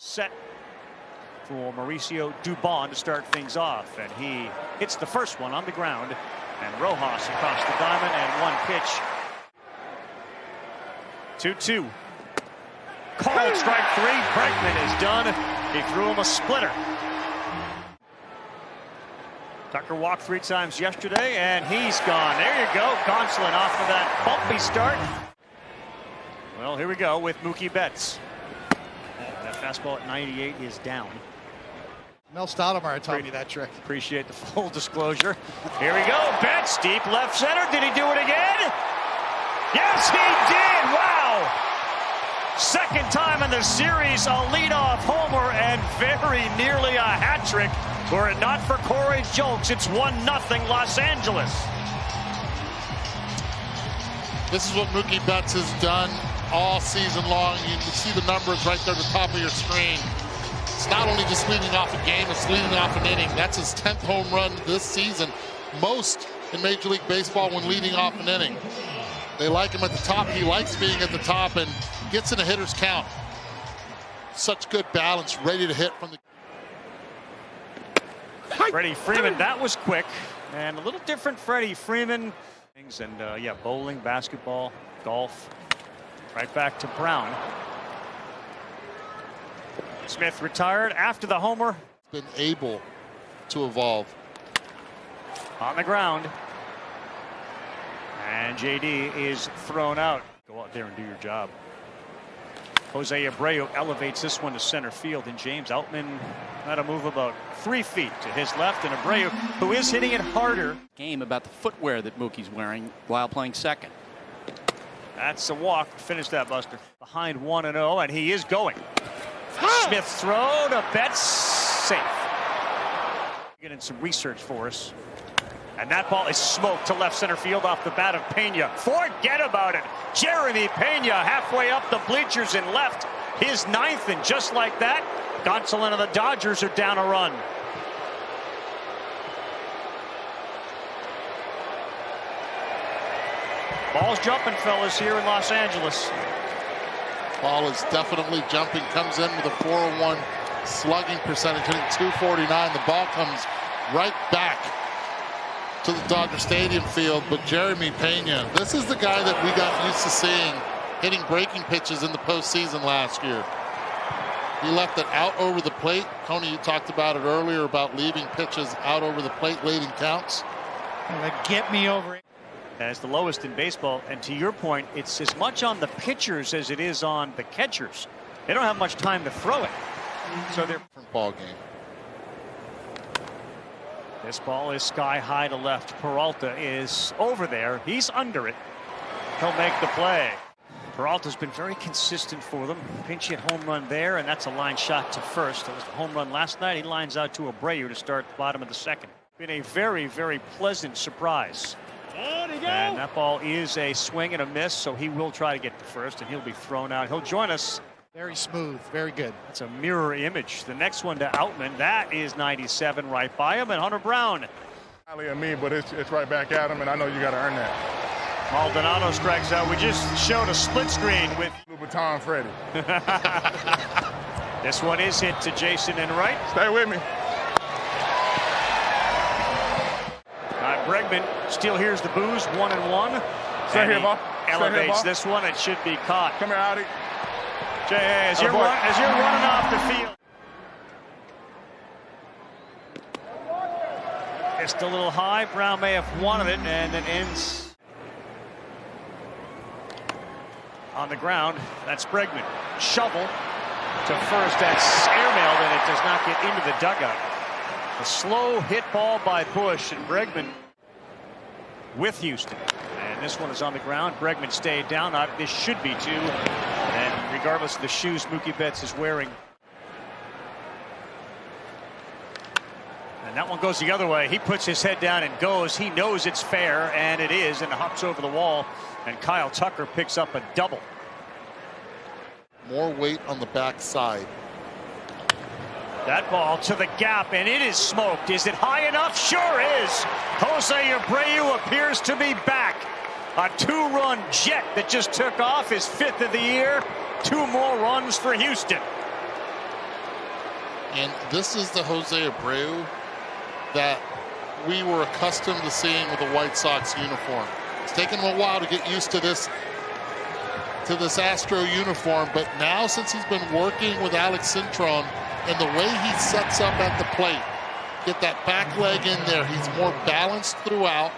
Set for Mauricio Dubon to start things off, and he hits the first one on the ground, and Rojas across the diamond, and one pitch. 2-2. Called strike three. Bregman is done. He threw him a splitter. Tucker walked 3 times yesterday, and he's gone. There you go. Gonsolin off of that bumpy start. Well, here we go with Mookie Betts. That fastball at 98 is down. Mel Stoudemire taught me that trick. Appreciate the full disclosure. Here we go. Betts, deep left center. Did he do it again? Yes, he did. Wow. Second time in the series, a leadoff homer and very nearly a hat trick. Were it not for Corey Julks, it's 1-0 Los Angeles. This is what Mookie Betts has done all season long. You can see the numbers right there at the top of your screen. It's not only just leading off a game, it's leading off an inning. That's his 10th home run this season. Most in Major League Baseball when leading off an inning. They like him at the top. He likes being at the top and gets in a hitter's count. Such good balance, ready to hit from the... Freddie Freeman, that was quick. And a little different Freddie Freeman. And yeah, bowling, basketball, golf. Right back to Brown. Smith retired after the homer. Been able to evolve. On the ground. And JD is thrown out. Go out there and do your job. Jose Abreu elevates this one to center field, and James Outman had to move about 3 feet to his left, and Abreu, who is hitting it harder. Game about the footwear that Mookie's wearing while playing second. That's a walk. Finish that, Buster. Behind 1-0, and he is going. Smith throw to Betts, safe. Getting some research for us. And that ball is smoked to left center field off the bat of Pena. Forget about it. Jeremy Pena halfway up the bleachers and left. His 9th, and just like that, Gonsolin and the Dodgers are down a run. Ball's jumping, fellas, here in Los Angeles. Ball is definitely jumping. Comes in with a 401 slugging percentage, hitting 249. The ball comes right back to the Dodger Stadium field, but Jeremy Pena, this is the guy that we got used to seeing hitting breaking pitches in the postseason last year. He left it out over the plate. Tony, you talked about it earlier about leaving pitches out over the plate late in counts. Get me over it. As the lowest in baseball, and to your point, it's as much on the pitchers as it is on the catchers. They don't have much time to throw it, so they're different ball game. This ball is sky high to left. Peralta is over there. He's under it. He'll make the play. Peralta's been very consistent for them. Pinch hit home run there, and that's a line shot to first. It was the home run last night. He lines out to Abreu to start the bottom of the second. Been a very, very pleasant surprise. And that ball is a swing and a miss, so he will try to get to first, and he'll be thrown out. He'll join us. Very smooth, very good. That's a mirror image. The next one to Outman, that is 97 right by him, and Hunter Brown. Highly of me, but it's right back at him, and I know you got to earn that. Maldonado strikes out. We just showed a split screen with Louboutin Freddie. This one is hit to Jason and right. Stay with me. Bregman still hears the boos, 1-1. Stay here, ball. Elevates this one. It should be caught. Come here, Audi. Jay, as you're running off the field. Just a little high. Brown may have wanted it, and then ends on the ground. That's Bregman. Shovel to first. That's airmailed, and it does not get into the dugout. A slow hit ball by Bush, and Bregman with Houston. And this one is on the ground. Bregman stayed down. This should be two. And regardless of the shoes Mookie Betts is wearing. And that one goes the other way. He puts his head down and goes. He knows it's fair, and it is, and hops over the wall. And Kyle Tucker picks up a double. More weight on the backside. That ball to the gap, and it is smoked. Is it high enough? Sure is. Jose Abreu appears to be back. A 2-run jet that just took off, his 5th of the year. 2 more runs for Houston. And this is the Jose Abreu that we were accustomed to seeing with the White Sox uniform. It's taken him a while to get used to this Astro uniform, but now since he's been working with Alex Cintron and the way he sets up at the plate, get that back leg in there, he's more balanced throughout.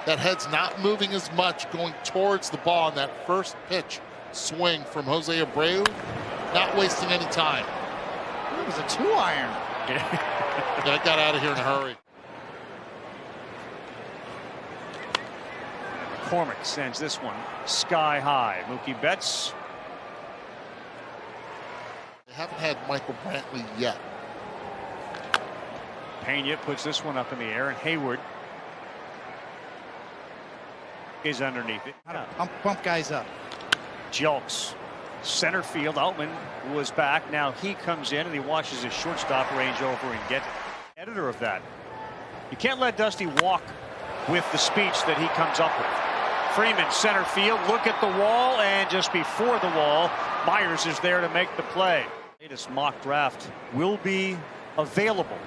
That head's not moving as much, going towards the ball on that first pitch swing from Jose Abreu, not wasting any time. It was a 2-iron. Yeah, I got out of here in a hurry. McCormick sends this one sky high. Mookie Betts. They haven't had Michael Brantley yet. Pena puts this one up in the air, and Hayward is underneath it. Bump guys up. Jelks, center field. Outman was back. Now he comes in and he watches his shortstop range over and get editor of that. You can't let Dusty walk with the speech that he comes up with. Freeman, center field, look at the wall, and just before the wall, Myers is there to make the play. Latest mock draft will be available.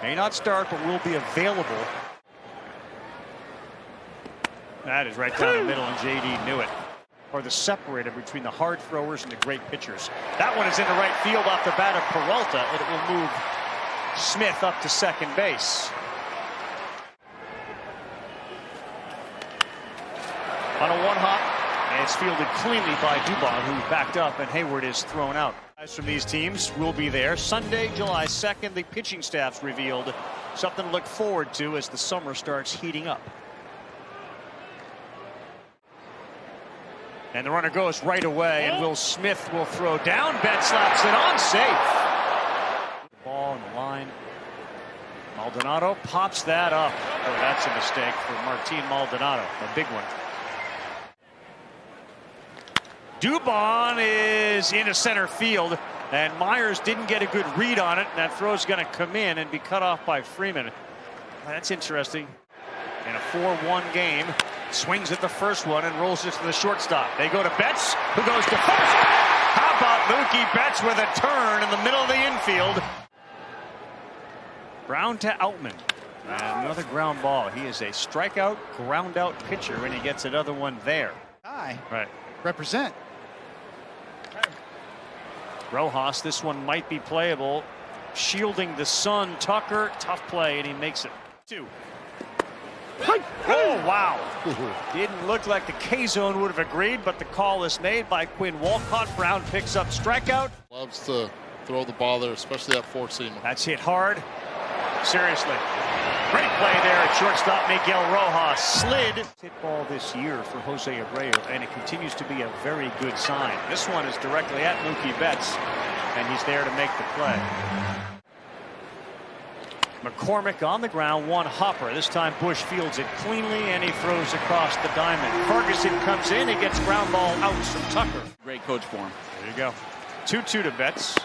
May not start, but will be available. That is right down the middle, and JD knew it. Or the separator between the hard throwers and the great pitchers. That one is in the right field off the bat of Peralta, and it will move Smith up to second base. On a one-hop, and it's fielded cleanly by Dubon, who backed up, and Hayward is thrown out. Guys from these teams will be there. Sunday, July 2nd, the pitching staff's revealed. Something to look forward to as the summer starts heating up. And the runner goes right away, and Will Smith will throw down. Betts slaps it on, safe. Ball on the line. Maldonado pops that up. Oh, that's a mistake for Martin Maldonado, a big one. Dubon is into center field, and Myers didn't get a good read on it, and that throw's going to come in and be cut off by Freeman. That's interesting. In a 4-1 game, swings at the first one and rolls it to the shortstop. They go to Betts, who goes to first. How about Mookie Betts with a turn in the middle of the infield? Brown to Outman. And another ground ball. He is a strikeout, ground out pitcher, and he gets another one there. Hi. Right. Represent. Rojas, this one might be playable. Shielding the sun. Tucker, tough play, and he makes it. 2. Oh, wow. Didn't look like the K-zone would have agreed, but the call is made by Quinn Walcott. Brown picks up strikeout. Loves to throw the ball there, especially that four-seamer. That's hit hard. Seriously. Great play there at shortstop. Miguel Rojas slid. Hit ball this year for Jose Abreu, and it continues to be a very good sign. This one is directly at Mookie Betts, and he's there to make the play. McCormick on the ground, one hopper. This time Bush fields it cleanly, and he throws across the diamond. Ferguson comes in. He gets ground ball outs from Tucker. Great coach for him. There you go. 2-2 to Betts.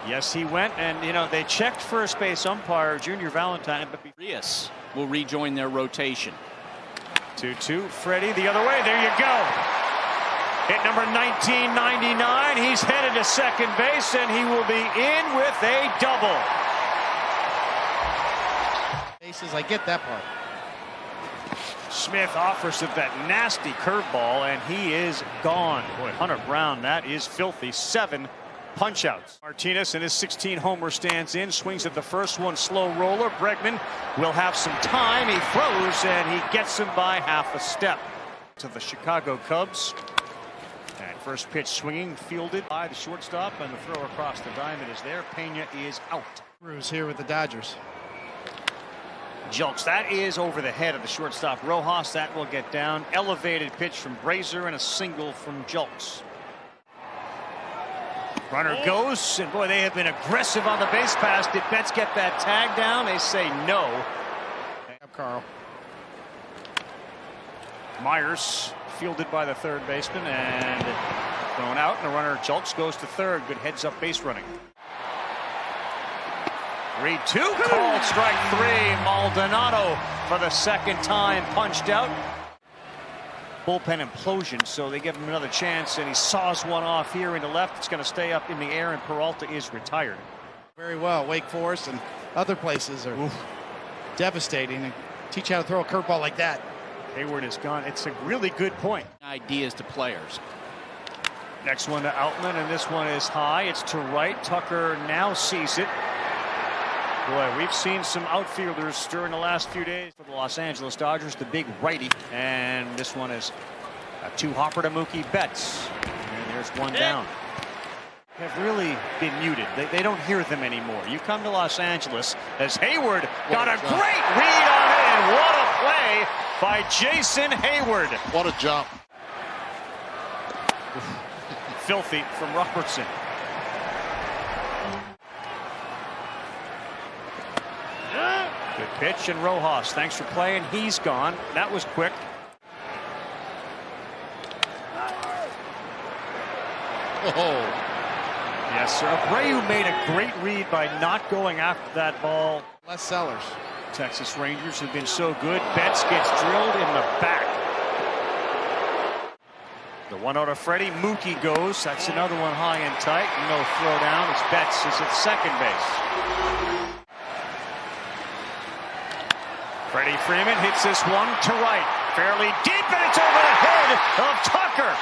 Yes, he went, and you know they checked first base umpire Junior Valentine, but Rios will rejoin their rotation. 2-2. Freddie the other way. There you go. Hit number 1999. He's headed to second base, and he will be in with a double. Bases, I get that part. Smith offers him that nasty curveball, and he is gone. Boy, Hunter Brown, that is filthy. 7 punch-outs. Martinez in his 16-homer stands in, swings at the first one, slow roller. Bregman will have some time. He throws, and he gets him by half a step. To the Chicago Cubs. And first pitch swinging, fielded by the shortstop, and the throw across the diamond is there. Pena is out. Cruz here with the Dodgers. Jelks, that is over the head of the shortstop. Rojas, that will get down. Elevated pitch from Brazier and a single from Jelks. Runner goes, and boy, they have been aggressive on the base pass. Did Betts get that tag down? They say no. Carl. Myers fielded by the third baseman and thrown out, and the runner Jelks goes to third. Good heads-up base running. 3-2, called strike 3. Maldonado for the second time punched out. bullpen implosion, so they give him another chance, and he saws one off here into left. It's going to stay up in the air, and Peralta is retired. Very well. Wake Forest and other places are devastating and teach you how to throw a curveball like that. Hayward is gone. It's a really good point. Ideas to players. Next one to Outman, and this one is high. It's to right. Tucker now sees it. Boy, we've seen some outfielders during the last few days for the Los Angeles Dodgers, the big righty. And this one is a two-hopper to Mookie Betts. And there's one down. Have really been muted. They don't hear them anymore. You come to Los Angeles as Hayward got a great read on it, and what a play by Jason Hayward. What a jump. Filthy from Robertson. Good pitch, and Rojas, thanks for playing. He's gone. That was quick. Oh. Yes, sir. Abreu made a great read by not going after that ball. Les Sellers. Texas Rangers have been so good. Betts gets drilled in the back. The 1-0 to Freddie. Mookie goes. That's another one high and tight. No throw down as Betts is at second base. Freddie Freeman hits this one to right. Fairly deep, and it's over the head of Tucker.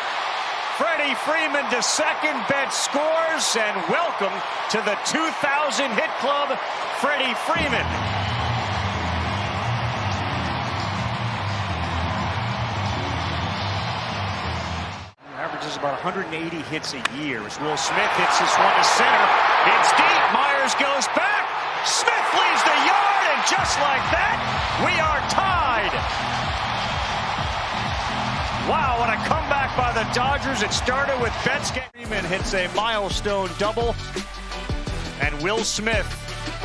Freddie Freeman to second. Betts scores, and welcome to the 2000 hit club, Freddie Freeman. Averages about 180 hits a year as Will Smith hits this one to center. It's deep. Myers goes back. Smith leaves the yard, and just like that, we are tied. Wow, what a comeback by the Dodgers. It started with Betts. Freeman hits a milestone double, and Will Smith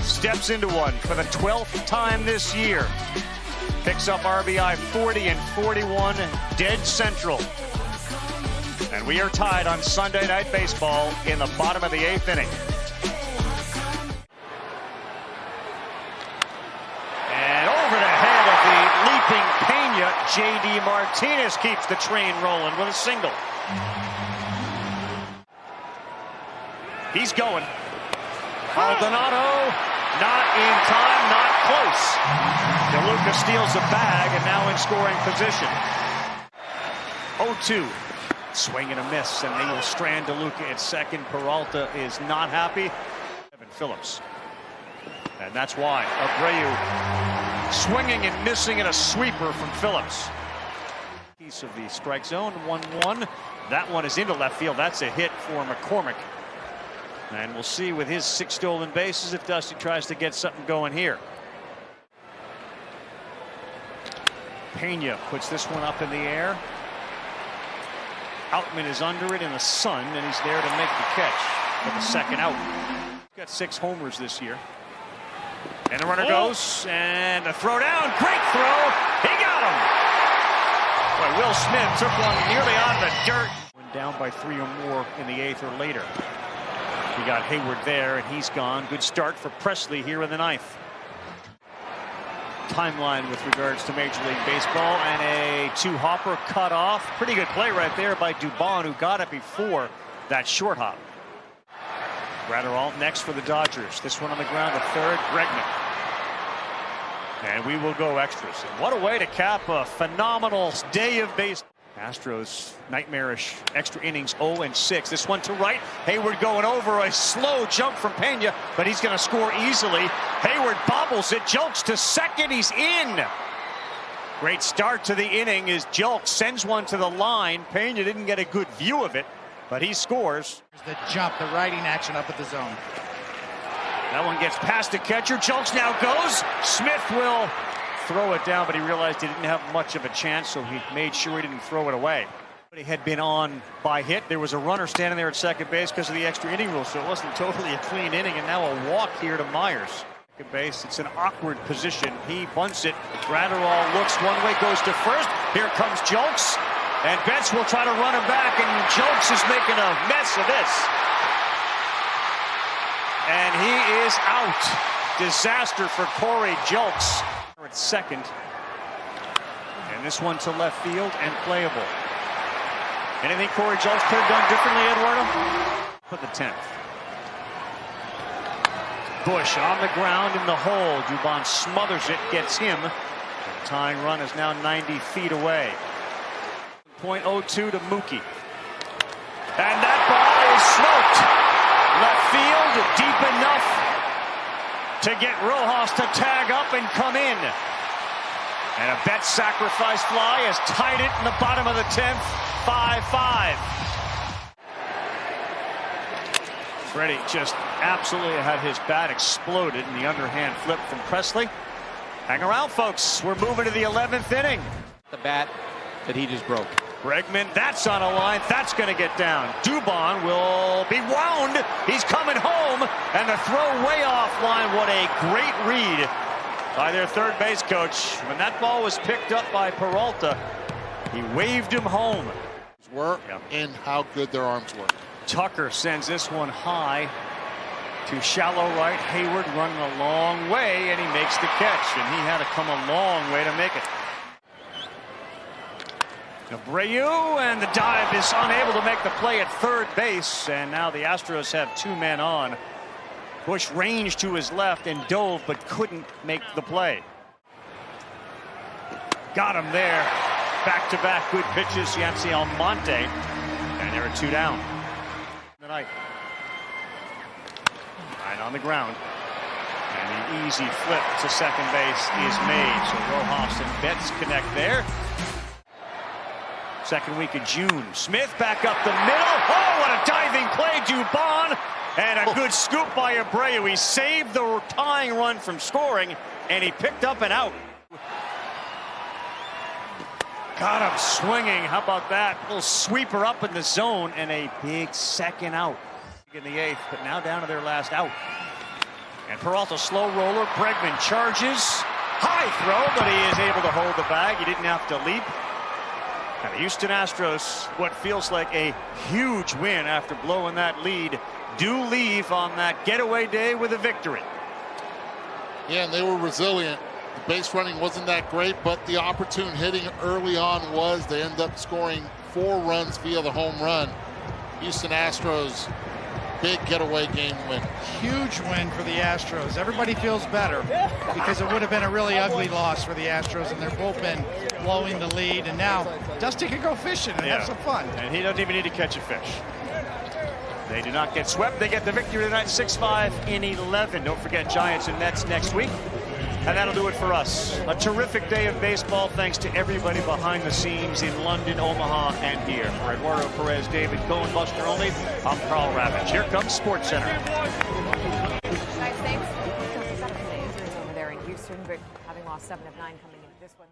steps into one for the 12th time this year. Picks up RBI 40 and 41, dead central. And we are tied on Sunday Night Baseball in the bottom of the 8th inning. And over the head of the leaping Pena, J.D. Martinez keeps the train rolling with a single. He's going. Maldonado, not in time, not close. DeLuca steals a bag and now in scoring position. 0-2. Swing and a miss, and they will strand DeLuca at second. Peralta is not happy. Evan Phillips. And that's why Abreu swinging and missing at a sweeper from Phillips. Piece of the strike zone, 1-1. That one is into left field. That's a hit for McCormick. And we'll see with his 6 stolen bases if Dusty tries to get something going here. Pena puts this one up in the air. Outman is under it in the sun, and he's there to make the catch for the second out. He's got 6 homers this year. And the runner goes, and a throw down. Great throw. He got him. Boy, Will Smith took one nearly out of the dirt. Went down by 3 or more in the 8th or later. We got Hayward there, and he's gone. Good start for Presley here in the 9th. Timeline with regards to Major League Baseball, and a 2-hopper cut off. Pretty good play right there by Dubon, who got it before that short hop. Gratterall next for the Dodgers. This one on the ground to third, Bregman. And we will go extras. And what a way to cap a phenomenal day of baseball. Astros nightmarish extra innings 0-6. This one to right. Hayward going over a slow jump from Pena, but he's going to score easily. Hayward bobbles it. Julks to second. He's in. Great start to the inning as Julks sends one to the line. Pena didn't get a good view of it, but he scores. There's the jump, the riding action up at the zone. That one gets past the catcher. Julks now goes. Smith will throw it down, but he realized he didn't have much of a chance, so he made sure he didn't throw it away. He had been on by hit. There was a runner standing there at second base because of the extra inning rule, so it wasn't totally a clean inning, and now a walk here to Myers. Second base, it's an awkward position. He bunts it. Gratterall looks one way, goes to first. Here comes Julks, and Betts will try to run him back, and Julks is making a mess of this. And he is out. Disaster for Corey Julks. At second, and And this one to left field and playable. Anything Corey Julks could have done differently, Eduardo? For the 10th. Bush on the ground in the hole. Dubon smothers it, gets him. The tying run is now 90 feet away. .02 to Mookie. And that ball is smoked. Left field, deep enough to get Rojas to tag up and come in. And a Betts sacrifice fly has tied it in the bottom of the 10th. 5-5. Freddie just absolutely had his bat exploded in the underhand flip from Presley. Hang around, folks. We're moving to the 11th inning. The bat that he just broke. Bregman, that's on a line. That's going to get down. Dubon will be wound. He's coming home. And the throw way offline. What a great read by their third base coach. When that ball was picked up by Peralta, he waved him home. And how good their arms were. Tucker sends this one high to shallow right. Hayward running a long way, and he makes the catch. And he had to come a long way to make it. Abreu, and the dive is unable to make the play at third base. And now the Astros have 2 men on. Bush ranged to his left and dove, but couldn't make the play. Got him there. Back-to-back good pitches, Yancy Almonte. And there are 2 down. Tonight. Right on the ground. And the easy flip to second base is made. So Rojas and Betts connect there. Second week of June. Smith back up the middle. Oh, what a diving play, Dubon. And a good scoop by Abreu. He saved the tying run from scoring, and he picked up an out. Got him swinging. How about that? A little sweeper up in the zone, and a big second out in the 8th, but now down to their last out. And Peralta slow roller. Bregman charges. High throw, but he is able to hold the bag. He didn't have to leap. And the Houston Astros, what feels like a huge win after blowing that lead, do leave on that getaway day with a victory. Yeah, and they were resilient. The base running wasn't that great, but the opportune hitting early on was. They end up scoring 4 runs via the home run. Houston Astros, big getaway game win. Huge win for the Astros. Everybody feels better because it would have been a really ugly loss for the Astros and their bullpen blowing the lead. And now Dusty can go fishing and have some fun. And he doesn't even need to catch a fish. They do not get swept. They get the victory tonight, 6-5 in 11. Don't forget Giants and Mets next week. And that'll do it for us. A terrific day of baseball thanks to everybody behind the scenes in London, Omaha, and here. For Eduardo Perez, David Cohen, Buster Olney, I'm Carl Ravitch. Here comes SportsCenter. Nice, thanks. Over there in Houston, but having lost 7 of 9 coming into this one.